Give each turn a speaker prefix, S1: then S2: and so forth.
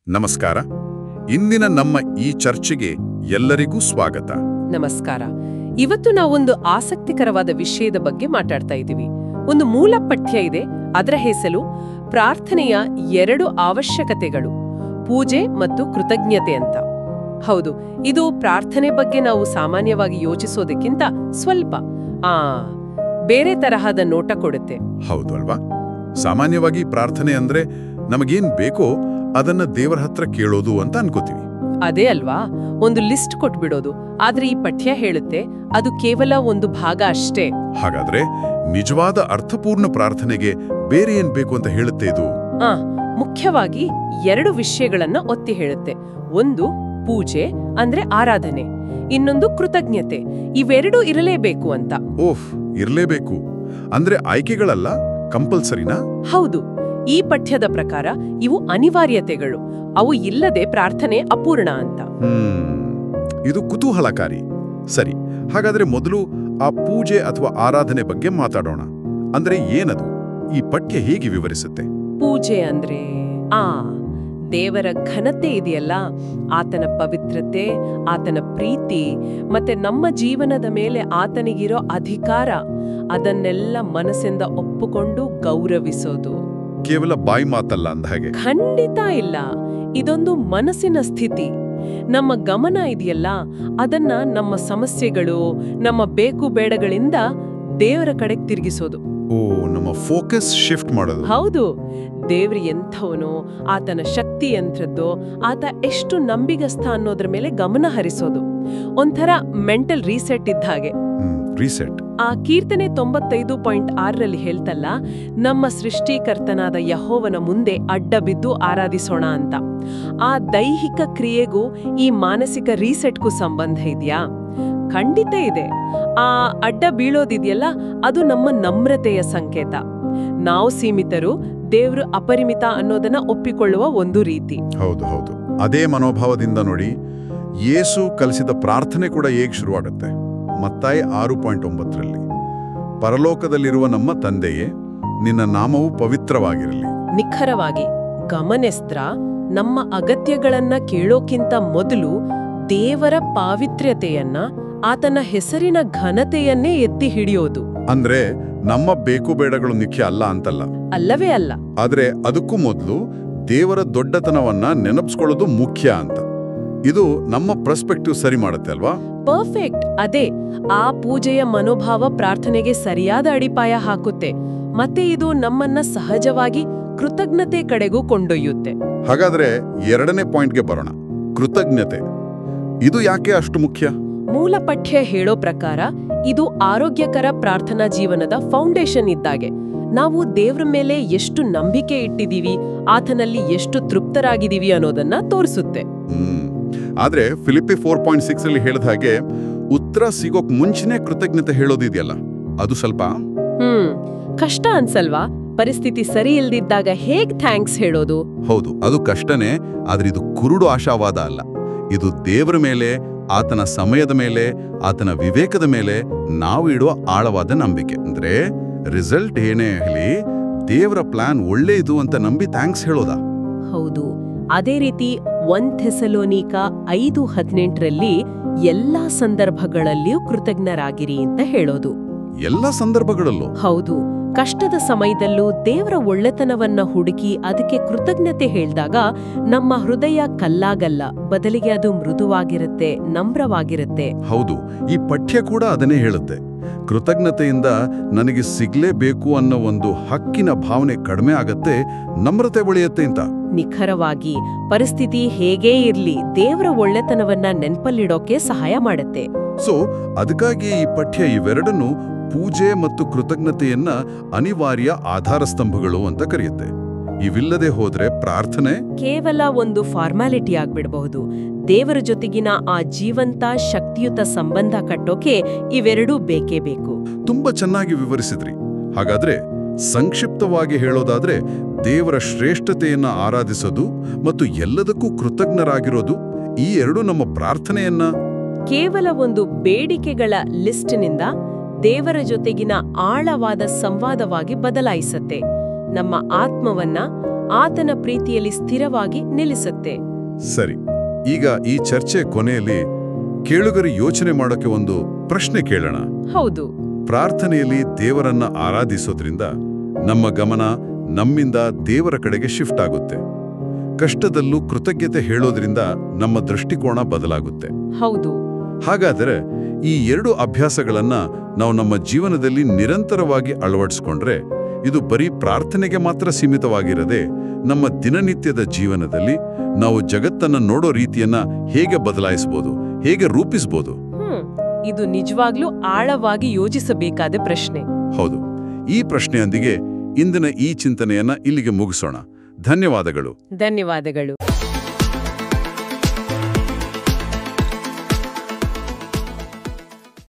S1: ನಮಸ್ಕಾರ. ಇಂದಿನ ನಮ್ಮ ಈ ಚರ್ಚೆಗೆ ಎಲ್ಲರಿಗೂ ಸ್ವಾಗತ.
S2: ನಮಸ್ಕಾರ. ಇವತ್ತು ನಾವೊಂದು ಆಸಕ್ತಿಕರವಾದ ವಿಷಯದ ಬಗ್ಗೆ ಮಾತಾಡ್ತಾ ಇದ್ದೀವಿ. ಒಂದು ಮೂಲ ಪಠ್ಯ ಇದೆ, ಅದರ ಹೆಸರು ಪ್ರಾರ್ಥನೆಯ 2 ಅವಶ್ಯಕತೆಗಳು, ಪೂಜೆ ಮತ್ತು ಕೃತಜ್ಞತೆ ಅಂತ. ಹೌದು, ಇದು ಪ್ರಾರ್ಥನೆ ಬಗ್ಗೆ ನಾವು ಸಾಮಾನ್ಯವಾಗಿ ಯೋಚಿಸೋದಕ್ಕಿಂತ ಸ್ವಲ್ಪ ಬೇರೆ ತರಹದ ನೋಟ ಕೊಡುತ್ತೆ.
S1: ಹೌದು ಅಲ್ವಾ? ಸಾಮಾನ್ಯವಾಗಿ ಪ್ರಾರ್ಥನೆ ಅಂದ್ರೆ ನಮಗೇನ್ ಬೇಕೋ ಅದನ್ನ ದೇವರ ಹತ್ರ ಕೇಳೋದು ಅಂತ ಅನ್ಕೋತೀವಿ.
S2: ಅದೇ ಅಲ್ವಾ, ಒಂದು ಲಿಸ್ಟ್ ಕೊಟ್ಬಿಡೋದು. ಆದ್ರೆ ಈ ಪಠ್ಯ ಹೇಳುತ್ತೆ ಅದು ಕೇವಲ ಒಂದು ಭಾಗ ಅಷ್ಟೇ.
S1: ಹಾಗಾದ್ರೆ ನಿಜವಾದ ಅರ್ಥಪೂರ್ಣ ಪ್ರಾರ್ಥನೆಗೆ ಬೇರೆ ಏನ್ ಬೇಕು ಅಂತ ಹೇಳುತ್ತೆ ಇದು?
S2: ಮುಖ್ಯವಾಗಿ 2 ವಿಷಯಗಳನ್ನ ಒತ್ತಿ ಹೇಳುತ್ತೆ. ಒಂದು ಪೂಜೆ ಅಂದ್ರೆ ಆರಾಧನೆ, ಇನ್ನೊಂದು ಕೃತಜ್ಞತೆ. ಇವೆರಡೂ ಇರಲೇಬೇಕು ಅಂತ.
S1: ಓಹ್, ಇರಲೇಬೇಕು ಅಂದ್ರೆ ಆಯ್ಕೆಗಳಲ್ಲ, ಕಂಪಲ್ಸರಿನಾ?
S2: ಹೌದು. ಈ ಪಠ್ಯದ ಪ್ರಕಾರ ಇವು ಅನಿವಾರ್ಯತೆಗಳು. ಅವು ಇಲ್ಲದೆ ಪ್ರಾರ್ಥನೆ ಅಪೂರ್ಣ ಅಂತ.
S1: ಇದು ಕುತೂಹಲಕಾರಿ. ಸರಿ, ಹಾಗಾದ್ರೆ ಮೊದಲು ಆ ಪೂಜೆ ಅಥವಾ ಆರಾಧನೆ ಬಗ್ಗೆ ಮಾತಾಡೋಣ. ಅಂದ್ರೆ ಏನದು? ಈ ಪಠ್ಯ ಹೇಗೆ ವಿವರಿಸುತ್ತೆ?
S2: ಪೂಜೆ ಅಂದ್ರೆ ದೇವರ ಘನತೆ ಇದೆಯಲ್ಲ, ಆತನ ಪವಿತ್ರತೆ, ಆತನ ಪ್ರೀತಿ, ಮತ್ತೆ ನಮ್ಮ ಜೀವನದ ಮೇಲೆ ಆತನಿಗಿರೋ ಅಧಿಕಾರ, ಅದನ್ನೆಲ್ಲ ಮನಸ್ಸಿಂದ ಒಪ್ಪುಕೊಂಡು ಗೌರವಿಸೋದು.
S1: ಕೇವಲ ಬಾಯಿ ಮಾತಲ್ಲ ಅಂದ ಹಾಗೆ?
S2: ಖಂಡಿತ ಇಲ್ಲ. ಇದೊಂದು ಮನಸ್ಸಿನ ಸ್ಥಿತಿ. ನಮ್ಮ ಗಮನ ಇದೆಯಲ್ಲ, ಅದನ್ನ ನಮ್ಮ ಸಮಸ್ಯೆಗಳು, ನಮ್ಮ ಬೇಕು ಬೇಡಗಳಿಂದ ದೇವರ ಕಡೆಗೆ ತಿರುಗಿಸೋದು.
S1: ನಮ್ಮ ಫೋಕಸ್ ಶಿಫ್ಟ್ ಮಾಡೋದು.
S2: ಹೌದು. ದೇವ್ರು ಎಂಥವನೋ, ಆತನ ಶಕ್ತಿ ಎಂಥದ್ದು, ಆತ ಎಷ್ಟು ನಂಬಿಗಸ್ತ ಅನ್ನೋದ್ರ ಮೇಲೆ ಗಮನ ಹರಿಸೋದು. ಒಂಥರ ಮೆಂಟಲ್ ರೀಸೆಟ್ ಇದ್ದ ಹಾಗೆ.
S1: ರೀಸೆಟ್.
S2: ಆ ಕೀರ್ತನೆ 95.6ರಲ್ಲಿ ಹೇಳ್ತಲ್ಲ, ನಮ್ಮ ಸೃಷ್ಟಿಕರ್ತನಾದ ಯೆಹೋವನ ಮುಂದೆ ಅಡ್ಡ ಬಿದ್ದು ಆರಾಧಿಸೋಣ ಅಂತ. ಆ ದೈಹಿಕ ಕ್ರಿಯೆಗೂ ಈ ಮಾನಸಿಕ ರೀಸೆಟ್ಗೂ ಸಂಬಂಧ ಇದೆಯಾ? ಖಂಡಿತ ಇದೆ. ಆ ಅಡ್ಡ ಬೀಳೋದಿದೆಯಲ್ಲ, ಅದು ನಮ್ಮ ನಮ್ರತೆಯ ಸಂಕೇತ. ನಾವು ಸೀಮಿತರು, ದೇವ್ರು ಅಪರಿಮಿತ ಅನ್ನೋದನ್ನ ಒಪ್ಪಿಕೊಳ್ಳುವ ಒಂದು ರೀತಿ.
S1: ಹೌದು ಹೌದು. ಅದೇ ಮನೋಭಾವದಿಂದ ನೋಡಿ ಯೇಸು ಕಲಿಸಿದ ಪ್ರಾರ್ಥನೆ ಕೂಡ ಹೇಗೆ ಶುರುವಾಗುತ್ತೆ. ಮತ್ತಾಯ 6.9ರಲ್ಲಿ, ಪರಲೋಕದಲ್ಲಿರುವ ನಮ್ಮ ತಂದೆಯೇ, ನಿನ್ನ ನಾಮವು ಪವಿತ್ರವಾಗಿರಲಿ.
S2: ನಿಖರವಾಗಿ ಗಮನಿಸ್ತ್ರ, ನಮ್ಮ ಅಗತ್ಯಗಳನ್ನ ಕೇಳೋಕ್ಕಿಂತ ಮೊದಲು ದೇವರ ಪಾವಿತ್ರ್ಯತೆಯನ್ನ, ಆತನ ಹೆಸರಿನ ಘನತೆಯನ್ನೇ ಎತ್ತಿ ಹಿಡಿಯೋದು.
S1: ಅಂದ್ರೆ ನಮ್ಮ ಬೇಕು ಬೇಡಗಳು ಮುಖ್ಯ ಅಲ್ಲ ಅಂತಲ್ಲ.
S2: ಅಲ್ಲವೇ ಅಲ್ಲ.
S1: ಆದ್ರೆ ಅದಕ್ಕೂ ಮೊದಲು ದೇವರ ದೊಡ್ಡತನವನ್ನ ನೆನಪಿಸ್ಕೊಳ್ಳೋದು ಮುಖ್ಯ ಅಂತ. ಇದು ನಮ್ಮ ಪರ್ಸ್ಪೆಕ್ಟಿವ್ ಸರಿ ಮಾಡುತ್ತೆ ಅಲ್ವಾ?
S2: ಪರ್ಫೆಕ್ಟ್. ಅದೇ ಆ ಪೂಜೆಯ ಮನೋಭಾವ ಪ್ರಾರ್ಥನೆಗೆ ಸರಿಯಾದ ಅಡಿಪಾಯ ಹಾಕುತ್ತೆ. ಮತ್ತೆ ಇದು ನಮ್ಮನ್ನ ಸಹಜವಾಗಿ ಕೃತಜ್ಞತೆ ಕಡೆಗೂ ಕೊಂಡೊಯ್ಯುತ್ತೆ.
S1: ಹಾಗಾದ್ರೆ 2ನೇ ಪಾಯಿಂಟ್ಗೆ ಬರೋಣ, ಕೃತಜ್ಞತೆ. ಇದು ಯಾಕೆ ಅಷ್ಟು ಮುಖ್ಯ?
S2: ಮೂಲ ಪಠ್ಯ ಹೇಳೋ ಪ್ರಕಾರ ಇದು ಆರೋಗ್ಯಕರ ಪ್ರಾರ್ಥನಾ ಜೀವನದ ಫೌಂಡೇಶನ್ ಇದ್ದಾಗೆ. ನಾವು ದೇವ್ರ ಮೇಲೆ ಎಷ್ಟು ನಂಬಿಕೆ ಇಟ್ಟಿದೀವಿ, ಆತನಲ್ಲಿ ಎಷ್ಟು ತೃಪ್ತರಾಗಿದ್ದೀವಿ ಅನ್ನೋದನ್ನ ತೋರಿಸುತ್ತೆ.
S1: ಆದ್ರೆ ಫಿಲಿಪ್ಪಿ 4.6ರಲ್ಲಿ ಹೇಳಿದ ಹಾಗೆ ಉತ್ತರ ಸಿಗೋಕ್ ಮುಂಚೆನೇ ಕೃತಜ್ಞತೆ ಹೇಳೋದಿದೆಯಲ್ಲ, ಅದು ಸ್ವಲ್ಪ
S2: ಕಷ್ಟ ಅನ್ಸಲ್ವಾ? ಪರಿಸ್ಥಿತಿ ಸರಿ ಇಲ್ದಿದ್ದಾಗ ಹೇಗ್ ಥ್ಯಾಂಕ್ಸ್ ಹೇಳೋದು?
S1: ಹೌದು, ಅದು ಕಷ್ಟನೇ. ಆದ್ರೆ ಇದು ಕುರುಡು ಆಶಾವಾದ ಅಲ್ಲ. ಇದು ದೇವರ ಮೇಲೆ, ಆತನ ಸಮಯದ ಮೇಲೆ, ಆತನ ವಿವೇಕದ ಮೇಲೆ ನಾವು ಇಡುವ ಆಳವಾದ ನಂಬಿಕೆ. ಅಂದ್ರೆ ರಿಸಲ್ಟ್ ಏನೇ ಹೇಳಿ ದೇವರ ಪ್ಲಾನ್ ಒಳ್ಳೆಯದು ಅಂತ ನಂಬಿ ಥ್ಯಾಂಕ್ಸ್ ಹೇಳೋದಾ?
S2: ಹೌದು. ಅದೇ ರೀತಿ 1 ಥೆಸಲೋನಿಕ 5:18ರಲ್ಲಿ ಎಲ್ಲಾ ಸಂದರ್ಭಗಳಲ್ಲಿಯೂ ಕೃತಜ್ಞರಾಗಿರಿ ಅಂತ ಹೇಳೋದು.
S1: ಎಲ್ಲ ಸಂದರ್ಭಗಳಲ್ಲೂ?
S2: ಹೌದು. ಕಷ್ಟದ ಸಮಯದಲ್ಲೂ ದೇವರ ಒಳ್ಳೆತನವನ್ನ ಹುಡುಕಿ ಅದಕ್ಕೆ ಕೃತಜ್ಞತೆ ಹೇಳ್ದಾಗ ನಮ್ಮ ಹೃದಯ ಕಲ್ಲಾಗಲ್ಲ, ಬದಲಿಗೆ ಅದು ಮೃದುವಾಗಿರುತ್ತೆ, ನಮ್ರವಾಗಿರುತ್ತೆ.
S1: ಹೌದು, ಈ ಪಠ್ಯ ಕೂಡ ಅದನ್ನೇ ಹೇಳುತ್ತೆ. ಕೃತಜ್ಞತೆಯಿಂದ ನನಗೆ ಸಿಗ್ಲೇಬೇಕು ಅನ್ನೋ ಒಂದು ಹಕ್ಕಿನ ಭಾವನೆ ಕಡಿಮೆ ಆಗತ್ತೆ, ನಮ್ರತೆ ಬೆಳೆಯುತ್ತೆ ಅಂತ.
S2: ನಿಖರವಾಗಿ. ಪರಿಸ್ಥಿತಿ ಹೇಗೇ ಇರ್ಲಿ, ದೇವರ ಒಳ್ಳೆತನವನ್ನ ನೆನ್ಪಲ್ಲಿಡೋಕೆ ಸಹಾಯ ಮಾಡುತ್ತೆ.
S1: ಸೊ ಅದಕ್ಕಾಗಿ ಈ ಪಠ್ಯ ಇವೆರಡನ್ನು, ಪೂಜೆ ಮತ್ತು ಕೃತಜ್ಞತೆಯನ್ನ ಅನಿವಾರ್ಯ ಆಧಾರ ಸ್ತಂಭಗಳು ಅಂತ ಕರೆಯುತ್ತೆ. ಇವಿಲ್ಲದೆ ಹೋದ್ರೆ ಪ್ರಾರ್ಥನೆ
S2: ಕೇವಲ ಒಂದು ಫಾರ್ಮಾಲಿಟಿ ಆಗ್ಬಿಡಬಹುದು. ದೇವರ ಜೊತೆಗಿನ ಆ ಜೀವಂತ ಶಕ್ತಿಯುತ ಸಂಬಂಧ ಕಟ್ಟೋಕೆ ಇವೆರಡೂ ಬೇಕೇ ಬೇಕು.
S1: ತುಂಬಾ ಚೆನ್ನಾಗಿ ವಿವರಿಸಿದ್ರಿ. ಹಾಗಾದ್ರೆ ಸಂಕ್ಷಿಪ್ತವಾಗಿ ಹೇಳೋದಾದ್ರೆ, ದೇವರ ಶ್ರೇಷ್ಠತೆಯನ್ನ ಆರಾಧಿಸೋದು ಮತ್ತು ಎಲ್ಲದಕ್ಕೂ ಕೃತಜ್ಞರಾಗಿರೋದು, ಈ ಎರಡು ನಮ್ಮ ಪ್ರಾರ್ಥನೆಯನ್ನ
S2: ಕೇವಲ ಒಂದು ಬೇಡಿಕೆಗಳ ಲಿಸ್ಟ್ನಿಂದ ದೇವರ ಜೊತೆಗಿನ ಆಳವಾದ ಸಂವಾದವಾಗಿ ಬದಲಾಯಿಸತ್ತೆ. ನಮ್ಮ ಆತ್ಮವನ್ನ, ಆತನ ಪ್ರೀತಿಯಲ್ಲಿ ಸ್ಥಿರವಾಗಿ ನಿಲ್ಲಿಸುತ್ತೆ.
S1: ಸರಿ, ಈಗ ಈ ಚರ್ಚೆ ಕೊನೆಯಲ್ಲಿ ಕೇಳುಗರು ಯೋಚನೆ ಮಾಡೋಕೆ ಒಂದು ಪ್ರಶ್ನೆ ಕೇಳೋಣ.
S2: ಹೌದು.
S1: ಪ್ರಾರ್ಥನೆಯಲ್ಲಿ ದೇವರನ್ನ ಆರಾಧಿಸೋದ್ರಿಂದ ನಮ್ಮ ಗಮನ ನಮ್ಮಿಂದ ದೇವರ ಕಡೆಗೆ ಶಿಫ್ಟ್ ಆಗುತ್ತೆ. ಕಷ್ಟದಲ್ಲೂ ಕೃತಜ್ಞತೆ ಹೇಳೋದ್ರಿಂದ ನಮ್ಮ ದೃಷ್ಟಿಕೋನ ಬದಲಾಗುತ್ತೆ.
S2: ಹೌದು.
S1: ಹಾಗಾದರೆ ಈ ಎರಡು ಅಭ್ಯಾಸಗಳನ್ನ ನಾವು ನಮ್ಮ ಜೀವನದಲ್ಲಿ ನಿರಂತರವಾಗಿ ಅಳವಡಿಸ್ಕೊಂಡ್ರೆ ಇದು ಬರೀ ಪ್ರಾರ್ಥನೆಗೆ ಮಾತ್ರ ಸೀಮಿತವಾಗಿರದೆ ನಮ್ಮ ದಿನನಿತ್ಯದ ಜೀವನದಲ್ಲಿ ನಾವು ಜಗತ್ತನ್ನ ನೋಡೋ ರೀತಿಯನ್ನ ಹೇಗೆ ಬದಲಾಯಿಸಬಹುದು, ಹೇಗೆ ರೂಪಿಸಬಹುದು?
S2: ಇದು ನಿಜವಾಗ್ಲೂ ಆಳವಾಗಿ ಯೋಚಿಸಬೇಕಾದ ಪ್ರಶ್ನೆ.
S1: ಹೌದು. ಈ ಪ್ರಶ್ನೆಯೊಂದಿಗೆ ಇಂದಿನ ಈ ಚಿಂತನೆಯನ್ನ ಇಲ್ಲಿಗೆ ಮುಗಿಸೋಣ. ಧನ್ಯವಾದಗಳು.
S2: ಧನ್ಯವಾದಗಳು.